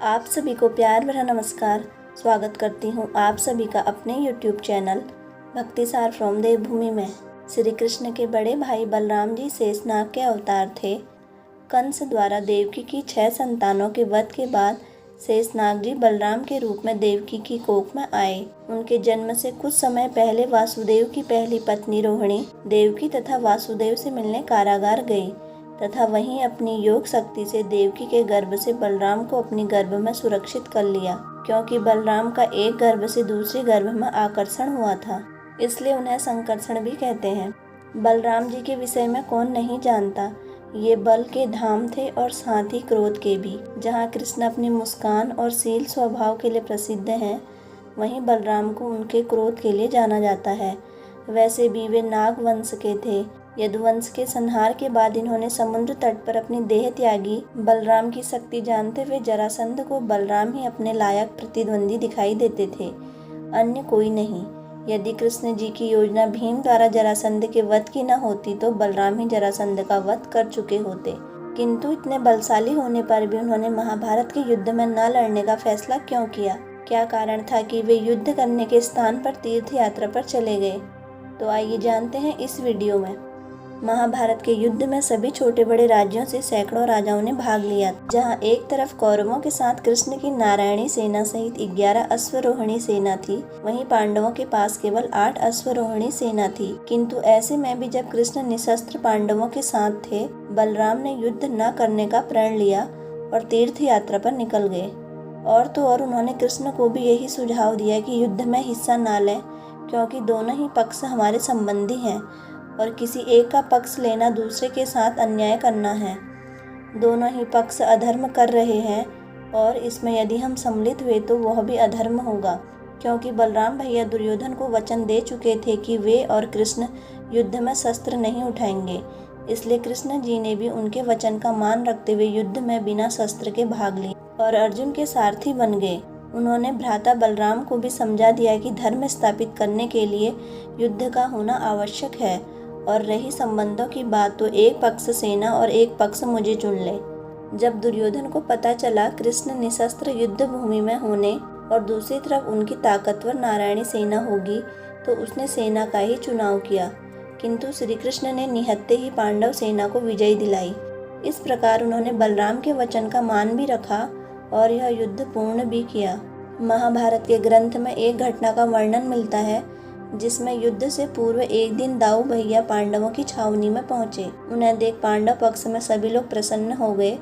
आप सभी को प्यार भरा नमस्कार। स्वागत करती हूँ आप सभी का अपने YouTube चैनल भक्तिसार फ्रॉम देवभूमि में। श्री कृष्ण के बड़े भाई बलराम जी शेषनाग के अवतार थे। कंस द्वारा देवकी की 6 संतानों के वध के बाद शेषनाग जी बलराम के रूप में देवकी की कोख में आए। उनके जन्म से कुछ समय पहले वासुदेव की पहली पत्नी रोहिणी देवकी तथा वासुदेव से मिलने कारागार गई तथा वहीं अपनी योग शक्ति से देवकी के गर्भ से बलराम को अपनी गर्भ में सुरक्षित कर लिया। क्योंकि बलराम का एक गर्भ से दूसरे गर्भ में आकर्षण हुआ था, इसलिए उन्हें संकर्षण भी कहते हैं। बलराम जी के विषय में कौन नहीं जानता, ये बल के धाम थे और साथ ही क्रोध के भी। जहाँ कृष्ण अपनी मुस्कान और शील स्वभाव के लिए प्रसिद्ध हैं, वहीं बलराम को उनके क्रोध के लिए जाना जाता है। वैसे भी वे नाग वंश के थे। यदुवंश के संहार के बाद इन्होंने समुद्र तट पर अपनी देह त्यागी। बलराम की शक्ति जानते हुए जरासंध को बलराम ही अपने लायक प्रतिद्वंदी दिखाई देते थे, अन्य कोई नहीं। यदि कृष्ण जी की योजना भीम द्वारा जरासंध के वध की न होती तो बलराम ही जरासंध का वध कर चुके होते। किंतु इतने बलशाली होने पर भी उन्होंने महाभारत के युद्ध में न लड़ने का फैसला क्यों किया? क्या कारण था कि वे युद्ध करने के स्थान पर तीर्थ यात्रा पर चले गए? तो आइए जानते हैं इस वीडियो में। महाभारत के युद्ध में सभी छोटे बड़े राज्यों से सैकड़ों राजाओं ने भाग लिया। जहां एक तरफ कौरवों के साथ कृष्ण की नारायणी सेना सहित 11 अश्वरोहिणी सेना थी, वहीं पांडवों के पास केवल 8 अश्वरोहिणी सेना थी। किंतु ऐसे में भी जब कृष्ण निशस्त्र पांडवों के साथ थे, बलराम ने युद्ध न करने का प्रण लिया और तीर्थ यात्रा पर निकल गए। और तो और उन्होंने कृष्ण को भी यही सुझाव दिया कि युद्ध में हिस्सा न लें, क्योंकि दोनों ही पक्ष हमारे संबंधी हैं और किसी एक का पक्ष लेना दूसरे के साथ अन्याय करना है। दोनों ही पक्ष अधर्म कर रहे हैं और इसमें यदि हम सम्मिलित हुए तो वह भी अधर्म होगा। क्योंकि बलराम भैया दुर्योधन को वचन दे चुके थे कि वे और कृष्ण युद्ध में शस्त्र नहीं उठाएंगे, इसलिए कृष्ण जी ने भी उनके वचन का मान रखते हुए युद्ध में बिना शस्त्र के भाग लिया और अर्जुन के सारथी बन गए। उन्होंने भ्राता बलराम को भी समझा दिया कि धर्म स्थापित करने के लिए युद्ध का होना आवश्यक है। और रही संबंधों की बात, तो एक पक्ष सेना और एक पक्ष मुझे चुन ले। जब दुर्योधन को पता चला कृष्ण निशस्त्र युद्ध भूमि में होने और दूसरी तरफ उनकी ताकतवर नारायणी सेना होगी, तो उसने सेना का ही चुनाव किया। किंतु श्री कृष्ण ने निहत्ते ही पांडव सेना को विजय दिलाई। इस प्रकार उन्होंने बलराम के वचन का मान भी रखा और यह युद्ध पूर्ण भी किया। महाभारत के ग्रंथ में एक घटना का वर्णन मिलता है, जिसमें युद्ध से पूर्व एक दिन दाऊ भैया पांडवों की छावनी में पहुंचे। उन्हें देख पांडव पक्ष में सभी लोग प्रसन्न हो गए।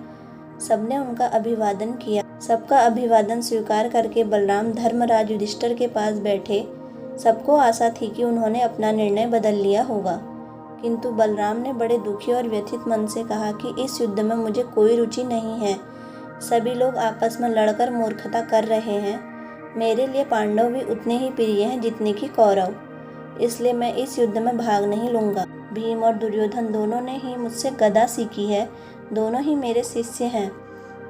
सबने उनका अभिवादन किया। सबका अभिवादन स्वीकार करके बलराम धर्मराज युधिष्ठिर के पास बैठे। सबको आशा थी कि उन्होंने अपना निर्णय बदल लिया होगा, किंतु बलराम ने बड़े दुखी और व्यथित मन से कहा कि इस युद्ध में मुझे कोई रुचि नहीं है। सभी लोग आपस में लड़कर मूर्खता कर रहे हैं। मेरे लिए पांडव भी उतने ही प्रिय हैं जितने कि कौरव, इसलिए मैं इस युद्ध में भाग नहीं लूंगा। भीम और दुर्योधन दोनों ने ही मुझसे गदा सीखी है, दोनों ही मेरे शिष्य हैं,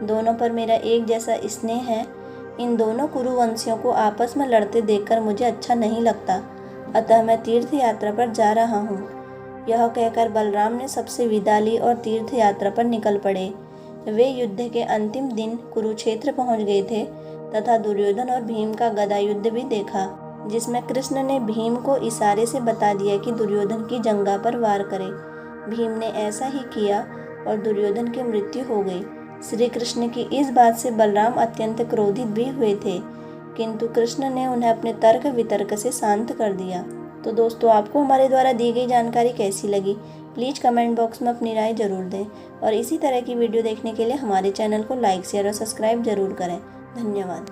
दोनों पर मेरा एक जैसा स्नेह है। इन दोनों कुरुवंशियों को आपस में लड़ते देखकर मुझे अच्छा नहीं लगता, अतः मैं तीर्थ यात्रा पर जा रहा हूँ। यह कहकर बलराम ने सबसे विदा ली और तीर्थ यात्रा पर निकल पड़े। वे युद्ध के अंतिम दिन कुरुक्षेत्र पहुँच गए थे तथा दुर्योधन और भीम का गदा युद्ध भी देखा, जिसमें कृष्ण ने भीम को इशारे से बता दिया कि दुर्योधन की जंघा पर वार करे। भीम ने ऐसा ही किया और दुर्योधन की मृत्यु हो गई। श्री कृष्ण की इस बात से बलराम अत्यंत क्रोधित भी हुए थे, किंतु कृष्ण ने उन्हें अपने तर्क वितर्क से शांत कर दिया। तो दोस्तों, आपको हमारे द्वारा दी गई जानकारी कैसी लगी? प्लीज़ कमेंट बॉक्स में अपनी राय जरूर दें और इसी तरह की वीडियो देखने के लिए हमारे चैनल को लाइक, शेयर और सब्सक्राइब जरूर करें। धन्यवाद।